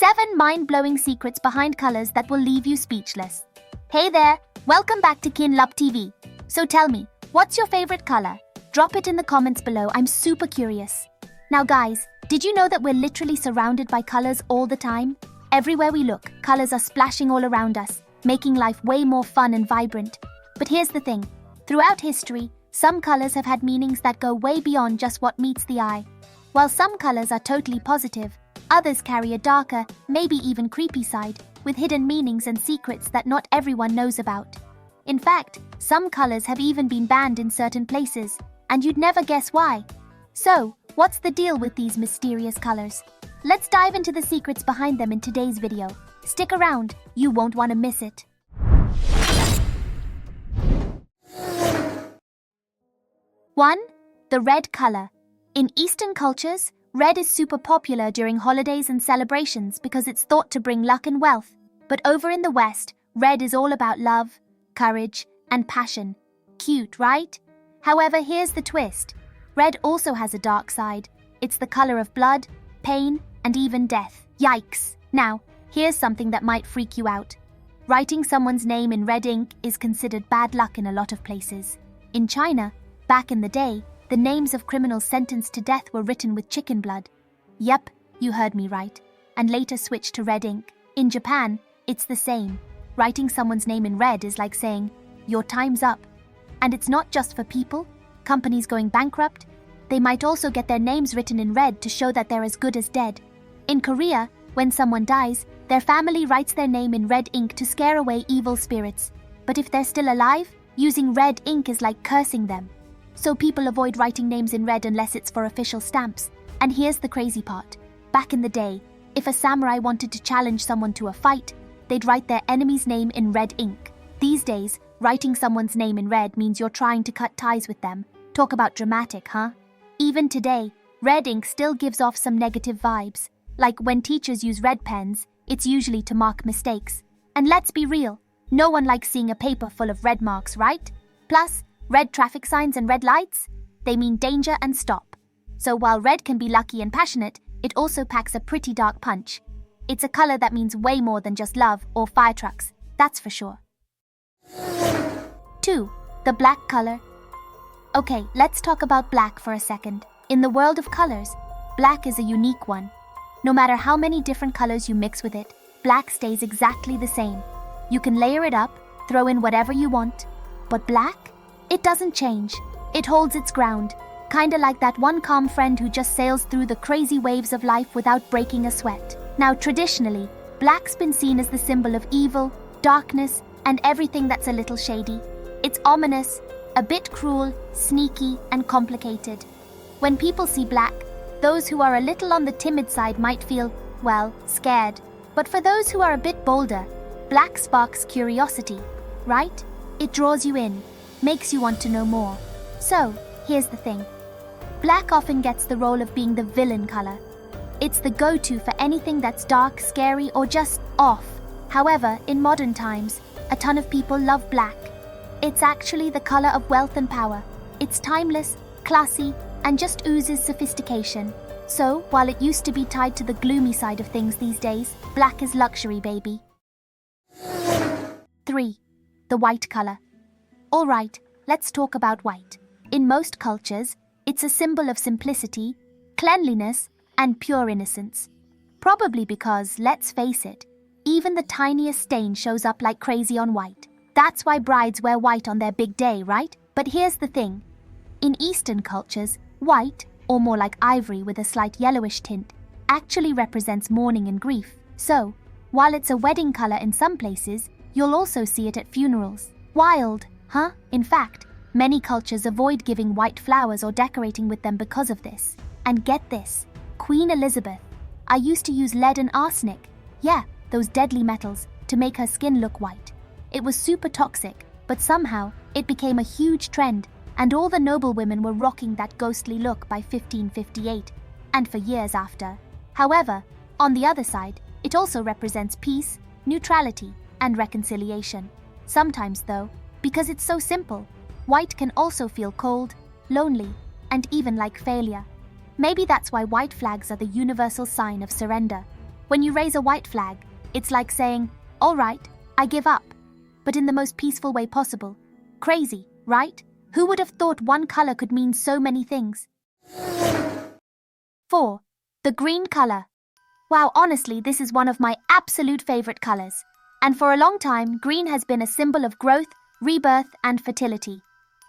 7 mind-blowing secrets behind colors that will leave you speechless. Hey there, welcome back to KINHLUPTV. So tell me, what's your favorite color? Drop it in the comments below, I'm super curious. Now guys, did you know that we're literally surrounded by colors all the time? Everywhere we look, colors are splashing all around us, making life way more fun and vibrant. But here's the thing, throughout history, some colors have had meanings that go way beyond just what meets the eye. While some colors are totally positive, others carry a darker, maybe even creepy side, with hidden meanings and secrets that not everyone knows about. In fact, some colors have even been banned in certain places, and you'd never guess why. So, what's the deal with these mysterious colors? Let's dive into the secrets behind them in today's video. Stick around, you won't want to miss it. 1. The red color. In Eastern cultures, red is super popular during holidays and celebrations because it's thought to bring luck and wealth. But over in the West, red is all about love, courage, and passion. Cute, right? However, here's the twist. Red also has a dark side. It's the color of blood, pain, and even death. Yikes! Now, here's something that might freak you out. Writing someone's name in red ink is considered bad luck in a lot of places. In China, back in the day, the names of criminals sentenced to death were written with chicken blood. Yep, you heard me right. And later switched to red ink. In Japan, it's the same. Writing someone's name in red is like saying, your time's up. And it's not just for people, companies going bankrupt. They might also get their names written in red to show that they're as good as dead. In Korea, when someone dies, their family writes their name in red ink to scare away evil spirits. But if they're still alive, using red ink is like cursing them. So people avoid writing names in red unless it's for official stamps. And here's the crazy part. Back in the day, if a samurai wanted to challenge someone to a fight, they'd write their enemy's name in red ink. These days, writing someone's name in red means you're trying to cut ties with them. Talk about dramatic, huh? Even today, red ink still gives off some negative vibes. Like when teachers use red pens, it's usually to mark mistakes. And let's be real, no one likes seeing a paper full of red marks, right? Plus, red traffic signs and red lights, they mean danger and stop. So while red can be lucky and passionate, it also packs a pretty dark punch. It's a color that means way more than just love or fire trucks, that's for sure. 2. The black color. Okay, let's talk about black for a second. In the world of colors, black is a unique one. No matter how many different colors you mix with it, black stays exactly the same. You can layer it up, throw in whatever you want, but black? It doesn't change. It holds its ground, kinda like that one calm friend who just sails through the crazy waves of life without breaking a sweat. Now, traditionally, black's been seen as the symbol of evil, darkness, and everything that's a little shady. It's ominous, a bit cruel, sneaky, and complicated. When people see black, those who are a little on the timid side might feel, well, scared. But for those who are a bit bolder, black sparks curiosity, right? It draws you in, makes you want to know more. So, here's the thing. Black often gets the role of being the villain color. It's the go-to for anything that's dark, scary, or just off. However, in modern times, a ton of people love black. It's actually the color of wealth and power. It's timeless, classy, and just oozes sophistication. So, while it used to be tied to the gloomy side of things these days, black is luxury, baby. 3. The white color. Alright, let's talk about white. In most cultures, it's a symbol of simplicity, cleanliness, and pure innocence. Probably because, let's face it, even the tiniest stain shows up like crazy on white. That's why brides wear white on their big day, right? But here's the thing. In Eastern cultures, white, or more like ivory with a slight yellowish tint, actually represents mourning and grief. So, while it's a wedding color in some places, you'll also see it at funerals. Wild, huh? In fact, many cultures avoid giving white flowers or decorating with them because of this. And get this, Queen Elizabeth. I used to use lead and arsenic, yeah, those deadly metals, to make her skin look white. It was super toxic, but somehow it became a huge trend, and all the noblewomen were rocking that ghostly look by 1558, and for years after. However, on the other side, it also represents peace, neutrality, and reconciliation. Sometimes though, because it's so simple, white can also feel cold, lonely, and even like failure. Maybe that's why white flags are the universal sign of surrender. When you raise a white flag, it's like saying, all right, I give up, but in the most peaceful way possible. Crazy, right? Who would have thought one color could mean so many things? 4. The green color. Wow, honestly, this is one of my absolute favorite colors. And for a long time, green has been a symbol of growth, rebirth, and fertility.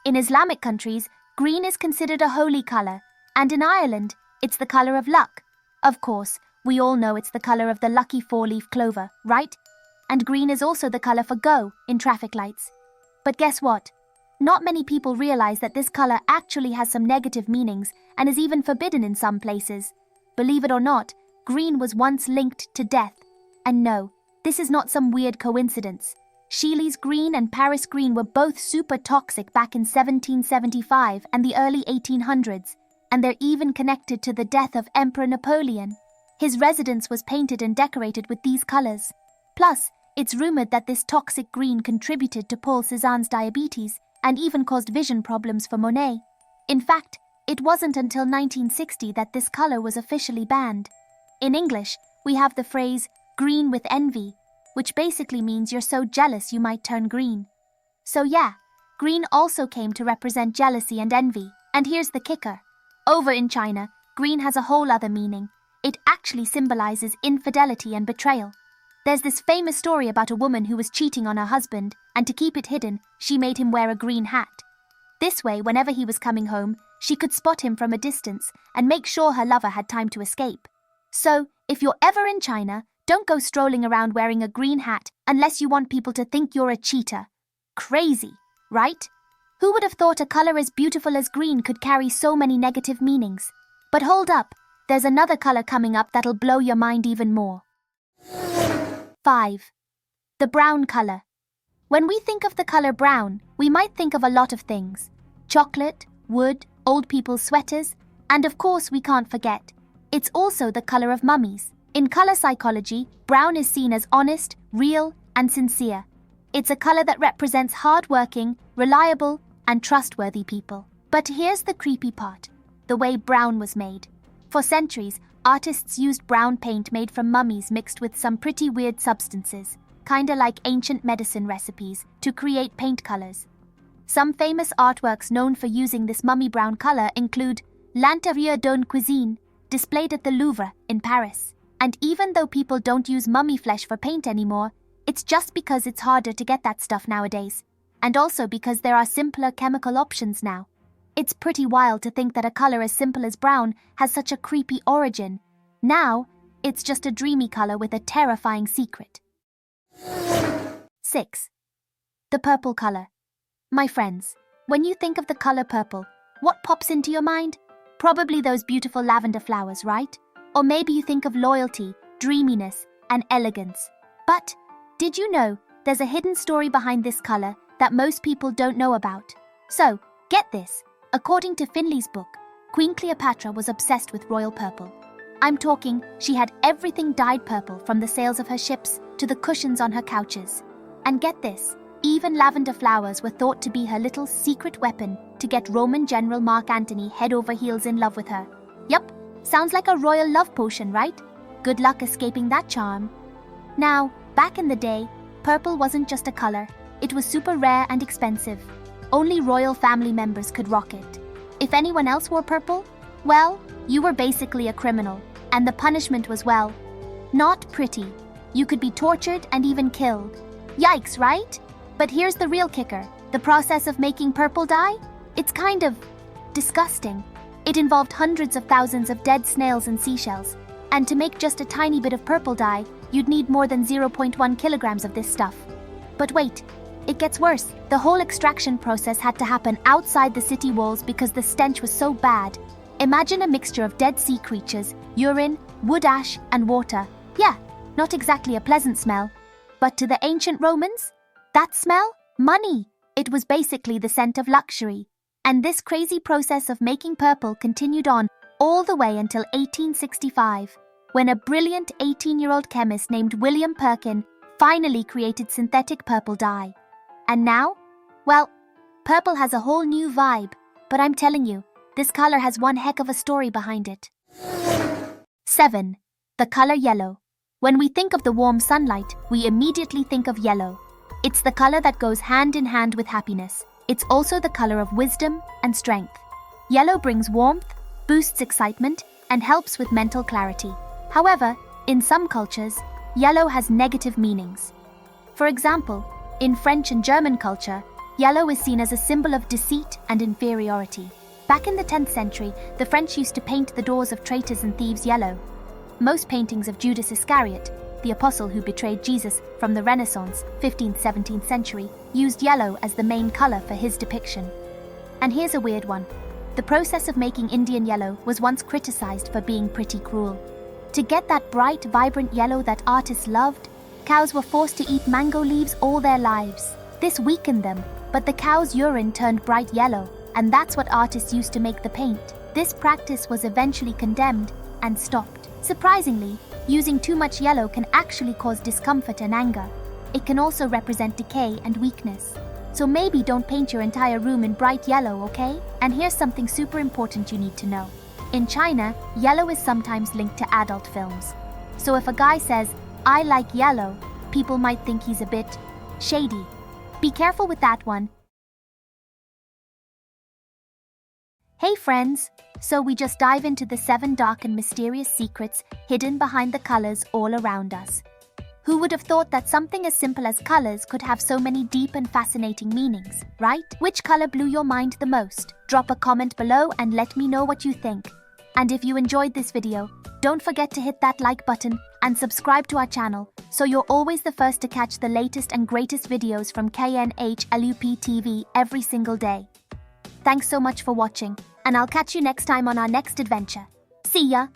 In Islamic countries, green is considered a holy color, and in Ireland, it's the color of luck. Of course, we all know it's the color of the lucky four-leaf clover, right? And green is also the color for go in traffic lights. But guess what? Not many people realize that this color actually has some negative meanings and is even forbidden in some places. Believe it or not, green was once linked to death. And no, this is not some weird coincidence. Chiles green and Paris green were both super toxic back in 1775 and the early 1800s, and they're even connected to the death of Emperor Napoleon. His residence was painted and decorated with these colors. Plus, it's rumored that this toxic green contributed to Paul Cézanne's diabetes and even caused vision problems for Monet. In fact, it wasn't until 1960 that this color was officially banned. In English, we have the phrase, green with envy, which basically means you're so jealous you might turn green. So yeah, green also came to represent jealousy and envy. And here's the kicker. Over in China, green has a whole other meaning. It actually symbolizes infidelity and betrayal. There's this famous story about a woman who was cheating on her husband, and to keep it hidden, she made him wear a green hat. This way, whenever he was coming home, she could spot him from a distance and make sure her lover had time to escape. So, if you're ever in China, don't go strolling around wearing a green hat unless you want people to think you're a cheater. Crazy, right? Who would have thought a color as beautiful as green could carry so many negative meanings? But hold up, there's another color coming up that'll blow your mind even more. 5. The brown color. When we think of the color brown, we might think of a lot of things. Chocolate, wood, old people's sweaters, and of course we can't forget, it's also the color of mummies. In color psychology, brown is seen as honest, real, and sincere. It's a color that represents hard-working, reliable, and trustworthy people. But here's the creepy part, the way brown was made. For centuries, artists used brown paint made from mummies mixed with some pretty weird substances, kinda like ancient medicine recipes, to create paint colors. Some famous artworks known for using this mummy brown color include L'Intérieur d'une cuisine, displayed at the Louvre in Paris. And even though people don't use mummy flesh for paint anymore, it's just because it's harder to get that stuff nowadays. And also because there are simpler chemical options now. It's pretty wild to think that a color as simple as brown has such a creepy origin. Now, it's just a dreamy color with a terrifying secret. 6. The purple color. My friends, when you think of the color purple, what pops into your mind? Probably those beautiful lavender flowers, right? Or maybe you think of loyalty, dreaminess, and elegance. But did you know there's a hidden story behind this color that most people don't know about? So, get this. According to Finley's book, Queen Cleopatra was obsessed with royal purple. I'm talking, she had everything dyed purple from the sails of her ships to the cushions on her couches. And get this, even lavender flowers were thought to be her little secret weapon to get Roman General Mark Antony head over heels in love with her. Yup, sounds like a royal love potion, right? Good luck escaping that charm. Now, back in the day, purple wasn't just a color, it was super rare and expensive. Only royal family members could rock it. If anyone else wore purple, well, you were basically a criminal, and the punishment was, well, not pretty. You could be tortured and even killed. Yikes, right? But here's the real kicker. The process of making purple dye? It's kind of disgusting. It involved hundreds of thousands of dead snails and seashells, and to make just a tiny bit of purple dye, you'd need more than 0.1 kilograms of this stuff. But wait, it gets worse. The whole extraction process had to happen outside the city walls because the stench was so bad. Imagine a mixture of dead sea creatures, urine, wood ash, and water. Yeah, not exactly a pleasant smell. But to the ancient Romans, that smell? Money! It was basically the scent of luxury. And this crazy process of making purple continued on all the way until 1865, when a brilliant 18-year-old chemist named William Perkin finally created synthetic purple dye. And now? Well, purple has a whole new vibe, but I'm telling you, this color has one heck of a story behind it. 7. The color yellow. When we think of the warm sunlight, we immediately think of yellow. It's the color that goes hand in hand with happiness. It's also the color of wisdom and strength. Yellow brings warmth, boosts excitement, and helps with mental clarity. However, in some cultures, yellow has negative meanings. For example, in French and German culture, yellow is seen as a symbol of deceit and inferiority. Back in the 10th century, the French used to paint the doors of traitors and thieves yellow. Most paintings of Judas Iscariot, the apostle who betrayed Jesus from the Renaissance, 15th-17th century, used yellow as the main color for his depiction. And here's a weird one. The process of making Indian yellow was once criticized for being pretty cruel. To get that bright, vibrant yellow that artists loved, cows were forced to eat mango leaves all their lives. This weakened them, but the cow's urine turned bright yellow, and that's what artists used to make the paint. This practice was eventually condemned and stopped. Surprisingly, using too much yellow can actually cause discomfort and anger. It can also represent decay and weakness. So maybe don't paint your entire room in bright yellow, okay? And here's something super important you need to know. In China, yellow is sometimes linked to adult films. So if a guy says, "I like yellow," people might think he's a bit shady. Be careful with that one. Hey friends! So we just dive into the 7 dark and mysterious secrets hidden behind the colors all around us. Who would have thought that something as simple as colors could have so many deep and fascinating meanings, right? Which color blew your mind the most? Drop a comment below and let me know what you think. And if you enjoyed this video, don't forget to hit that like button and subscribe to our channel so you're always the first to catch the latest and greatest videos from KINHLUP every single day. Thanks so much for watching, and I'll catch you next time on our next adventure. See ya!